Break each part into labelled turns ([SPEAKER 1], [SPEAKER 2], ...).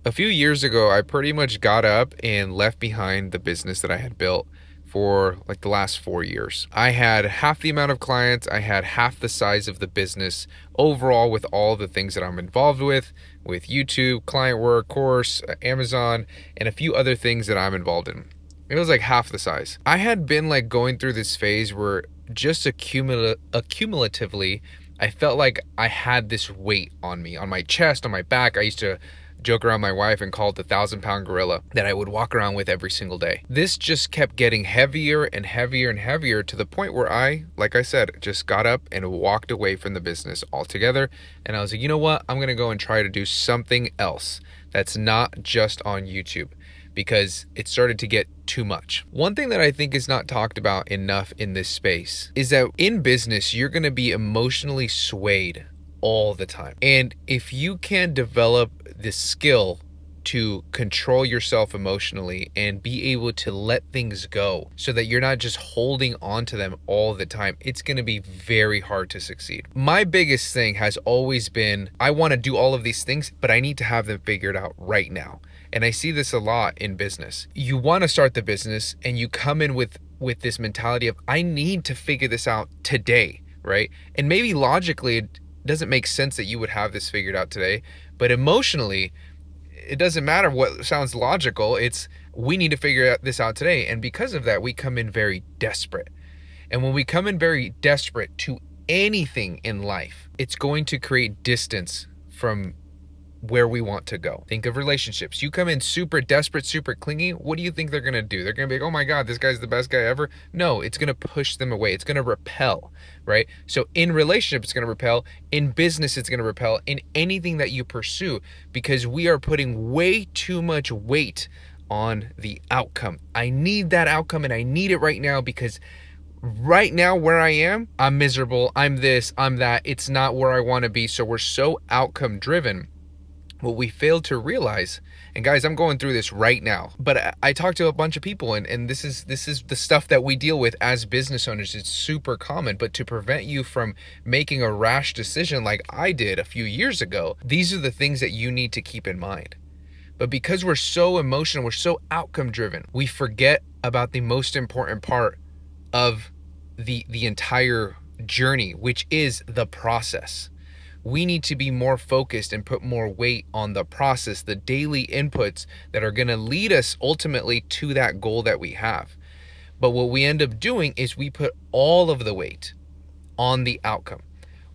[SPEAKER 1] A few years ago, I pretty much got up and left behind the business that I had built for like the last 4 years. I had half the amount of clients, I had half the size of the business overall with all the things that I'm involved with YouTube, client work, course, Amazon, and a few other things that I'm involved in. It was like half the size. I had been like going through this phase where just accumulatively, I felt like I had this weight on me, on my chest, on my back. I used to joke around my wife and call it the 1,000-pound gorilla that I would walk around with every single day. This just kept getting heavier and heavier and heavier to the point where like I said, just got up and walked away from the business altogether. And I was like, you know what? I'm going to go and try to do something else that's not just on YouTube, because it started to get too much. One thing that I think is not talked about enough in this space is that in business, you're going to be emotionally swayed all the time. And if you can develop this skill to control yourself emotionally and be able to let things go so that you're not just holding on to them all the time, it's going to be very hard to succeed. My biggest thing has always been, I want to do all of these things, but I need to have them figured out right now. And I see this a lot in business. You want to start the business and you come in with this mentality of, I need to figure this out today, right? And maybe logically it doesn't make sense that you would have this figured out today, but emotionally, it doesn't matter what sounds logical. It's, we need to figure this out today. And because of that, we come in very desperate. And when we come in very desperate to anything in life, it's going to create distance from where we want to go. Think of relationships. You come in super desperate, super clingy. What do you think they're going to do? They're going to be like, oh my God, this guy's the best guy ever. No, it's going to push them away. It's going to repel, right? So in relationships, it's going to repel. In business, it's going to repel. In anything that you pursue, because we are putting way too much weight on the outcome. I need that outcome and I need it right now, because right now where I am, I'm miserable. I'm this, I'm that. It's not where I want to be. So we're so outcome driven. What we fail to realize, and guys, I'm going through this right now, but I talk to a bunch of people, and this is the stuff that we deal with as business owners. It's super common, but to prevent you from making a rash decision like I did a few years ago, these are the things that you need to keep in mind. But because we're so emotional, we're so outcome driven, we forget about the most important part of the entire journey, which is the process. We need to be more focused and put more weight on the process, the daily inputs that are going to lead us ultimately to that goal that we have. But what we end up doing is we put all of the weight on the outcome.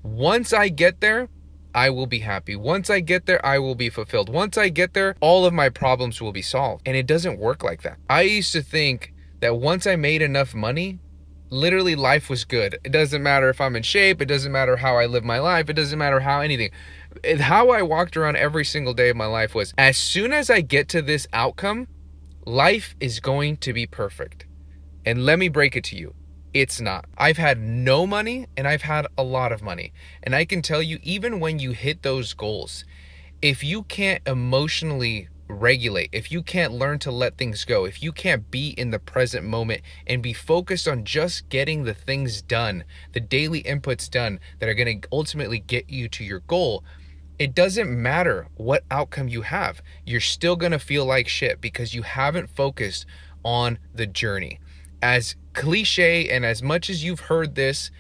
[SPEAKER 1] Once I get there, I will be happy. Once I get there, I will be fulfilled. Once I get there, all of my problems will be solved. And it doesn't work like that. I used to think that once I made enough money, literally life was good. It doesn't matter if I'm in shape. It doesn't matter how I live my life. It doesn't matter how anything. How I walked around every single day of my life was, as soon as I get to this outcome, life is going to be perfect. And let me break it to you. It's not. I've had no money and I've had a lot of money. And I can tell you, even when you hit those goals, if you can't emotionally regulate, if you can't learn to let things go, if you can't be in the present moment and be focused on just getting the things done, the daily inputs done that are going to ultimately get you to your goal, it doesn't matter what outcome you have. You're still going to feel like shit because you haven't focused on the journey. As cliche and as much as you've heard this,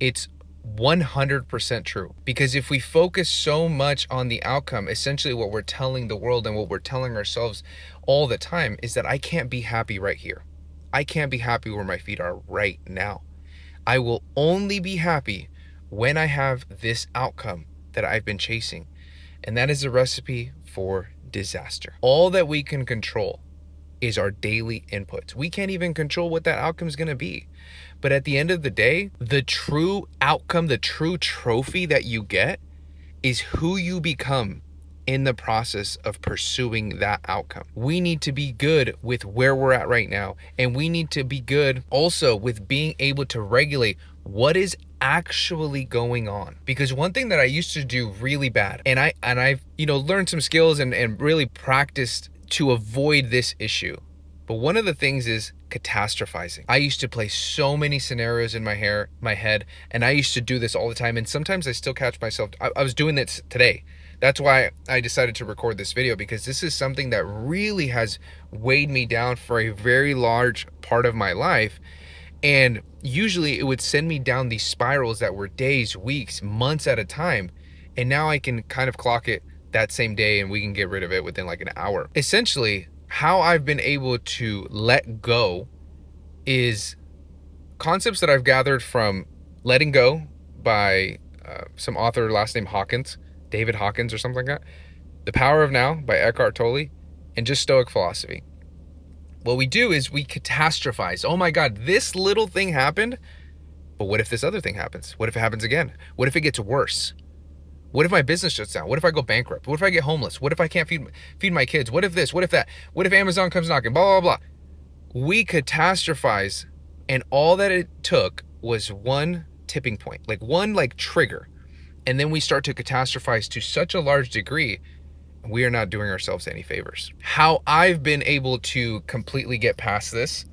[SPEAKER 1] it's 100% true. Because if we focus so much on the outcome, essentially what we're telling the world and what we're telling ourselves all the time is that I can't be happy right here. I can't be happy where my feet are right now. I will only be happy when I have this outcome that I've been chasing. And that is a recipe for disaster. All that we can control is our daily inputs. We can't even control what that outcome is going to be. But at the end of the day, the true outcome, the true trophy that you get is who you become in the process of pursuing that outcome. We need to be good with where we're at right now. And we need to be good also with being able to regulate what is actually going on. Because one thing that I used to do really bad, and I've learned some skills and really practiced to avoid this issue. But one of the things is catastrophizing. I used to play so many scenarios in my head, and I used to do this all the time. And sometimes I still catch myself. I was doing this today. That's why I decided to record this video, because this is something that really has weighed me down for a very large part of my life. And usually it would send me down these spirals that were days, weeks, months at a time. And now I can kind of clock it that same day and we can get rid of it within like an hour. Essentially, how I've been able to let go is concepts that I've gathered from Letting Go by some author, last name Hawkins, David Hawkins or something like that. The Power of Now by Eckhart Tolle, and just Stoic philosophy. What we do is we catastrophize. Oh my God, this little thing happened, but what if this other thing happens? What if it happens again? What if it gets worse? What if my business shuts down? What if I go bankrupt? What if I get homeless? What if I can't feed my kids? What if this? What if that? What if Amazon comes knocking? Blah, blah, blah. We catastrophize, and all that it took was one tipping point, like one like trigger. And then we start to catastrophize to such a large degree, we are not doing ourselves any favors. How I've been able to completely get past this,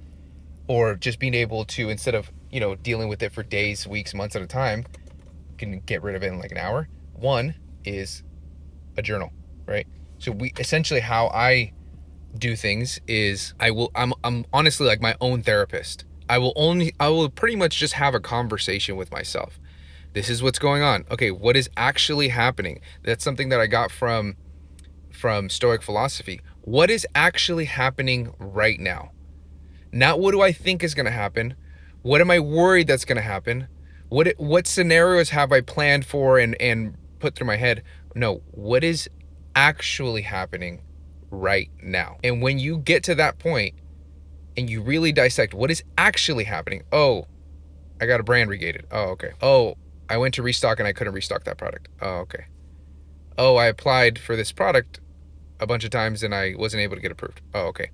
[SPEAKER 1] or just being able to, instead of, dealing with it for days, weeks, months at a time, can get rid of it in like an hour. One is a journal, right? So we essentially, how I do things is I'm honestly like my own therapist. I will pretty much just have a conversation with myself. This is what's going on. Okay, what is actually happening? That's something that I got from Stoic philosophy. What is actually happening right now? Not what do I think is going to happen? What am I worried that's going to happen? What scenarios have I planned for and put through my head? No, what is actually happening right now? And when you get to that point and you really dissect what is actually happening, oh, I got a brand regated. Oh, okay. Oh, I went to restock and I couldn't restock that product. Oh, okay. Oh, I applied for this product a bunch of times and I wasn't able to get approved. Oh, okay.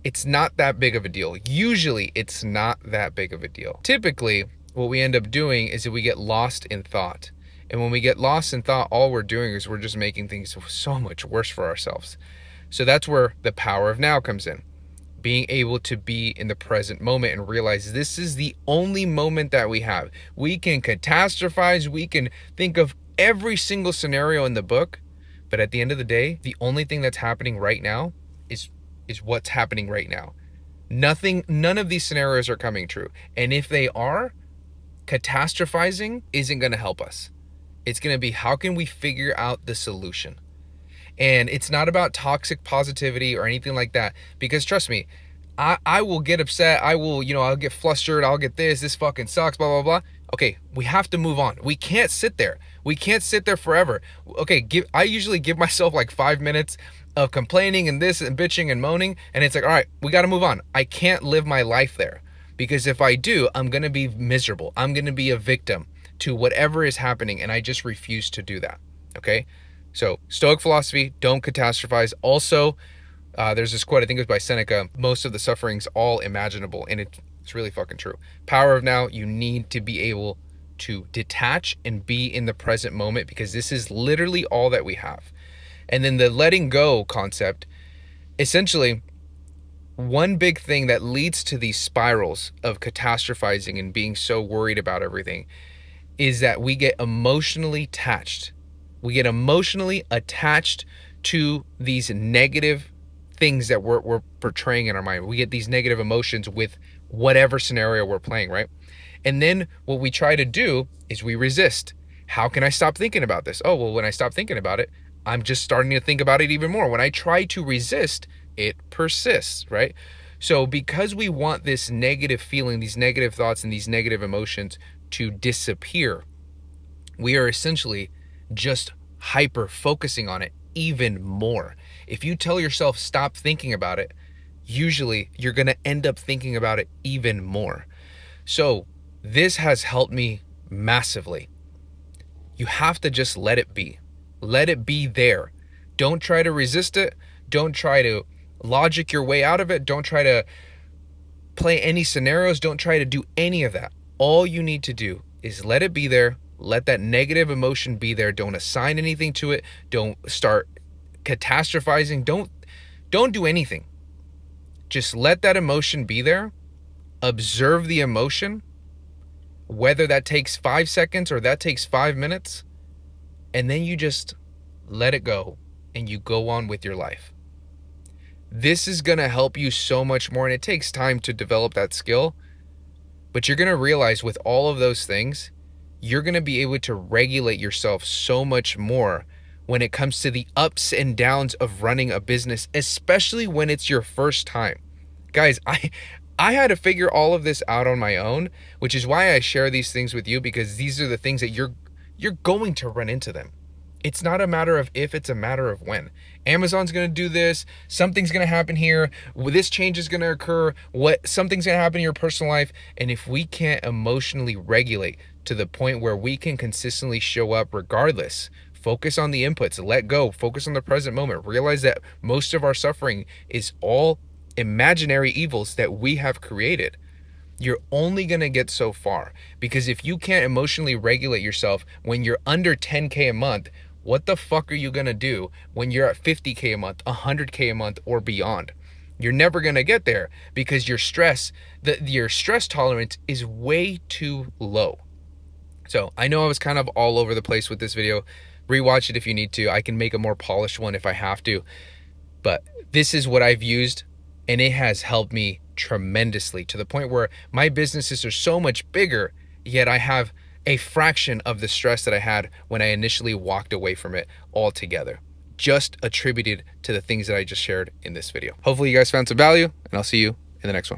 [SPEAKER 1] It's not that big of a deal. Usually it's not that big of a deal. Typically, what we end up doing is that we get lost in thought. And when we get lost in thought, all we're doing is we're just making things so much worse for ourselves. So that's where the power of now comes in. Being able to be in the present moment and realize this is the only moment that we have. We can catastrophize, we can think of every single scenario in the book, but at the end of the day, the only thing that's happening right now is what's happening right now. None of these scenarios are coming true. And if they are, catastrophizing isn't going to help us. It's going to be, how can we figure out the solution? And it's not about toxic positivity or anything like that, because trust me, I will get upset. I'll get flustered. I'll get this fucking sucks, blah, blah, blah. Okay, we have to move on. We can't sit there. We can't sit there forever. Okay, I usually give myself like 5 minutes of complaining and this and bitching and moaning. And it's like, all right, we got to move on. I can't live my life there, because if I do, I'm going to be miserable. I'm going to be a victim to whatever is happening. And I just refuse to do that. Okay. So Stoic philosophy, don't catastrophize. Also, there's this quote, I think it was by Seneca, most of the suffering's all imaginable. And it's really fucking true. Power of now, you need to be able to detach and be in the present moment, because this is literally all that we have. And then the letting go concept, essentially, one big thing that leads to these spirals of catastrophizing and being so worried about everything is that we get emotionally attached. We get emotionally attached to these negative things that we're portraying in our mind. We get these negative emotions with whatever scenario we're playing, right? And then what we try to do is we resist. How can I stop thinking about this? Oh, well, when I stop thinking about it, I'm just starting to think about it even more. When I try to resist, it persists, right? So because we want this negative feeling, these negative thoughts, and these negative emotions to disappear, we are essentially just hyper focusing on it even more. If you tell yourself stop thinking about it, usually you're going to end up thinking about it even more. So this has helped me massively. You have to just let it be. Let it be there. Don't try to resist it. Don't try to logic your way out of it. Don't try to play any scenarios. Don't try to do any of that. All you need to do is let it be there. Let that negative emotion be there. Don't assign anything to it. Don't start catastrophizing. Don't do anything. Just let that emotion be there. Observe the emotion, whether that takes 5 seconds or that takes 5 minutes, and then you just let it go, and you go on with your life. This is going to help you so much more, and it takes time to develop that skill, but you're going to realize with all of those things, you're going to be able to regulate yourself so much more when it comes to the ups and downs of running a business, especially when it's your first time. Guys, I had to figure all of this out on my own, which is why I share these things with you, because these are the things that you're going to run into them. It's not a matter of if, it's a matter of when. Amazon's going to do this, something's going to happen here, this change is going to occur, something's going to happen in your personal life, and if we can't emotionally regulate to the point where we can consistently show up regardless, focus on the inputs, let go, focus on the present moment, realize that most of our suffering is all imaginary evils that we have created, you're only going to get so far. Because if you can't emotionally regulate yourself when you're under 10K a month, what the fuck are you going to do when you're at 50K a month, 100K a month, or beyond? You're never going to get there because your stress tolerance is way too low. So I know I was kind of all over the place with this video. Rewatch it if you need to. I can make a more polished one if I have to. But this is what I've used, and it has helped me tremendously to the point where my businesses are so much bigger, yet I have a fraction of the stress that I had when I initially walked away from it altogether. Just attributed to the things that I just shared in this video. Hopefully you guys found some value, and I'll see you in the next one.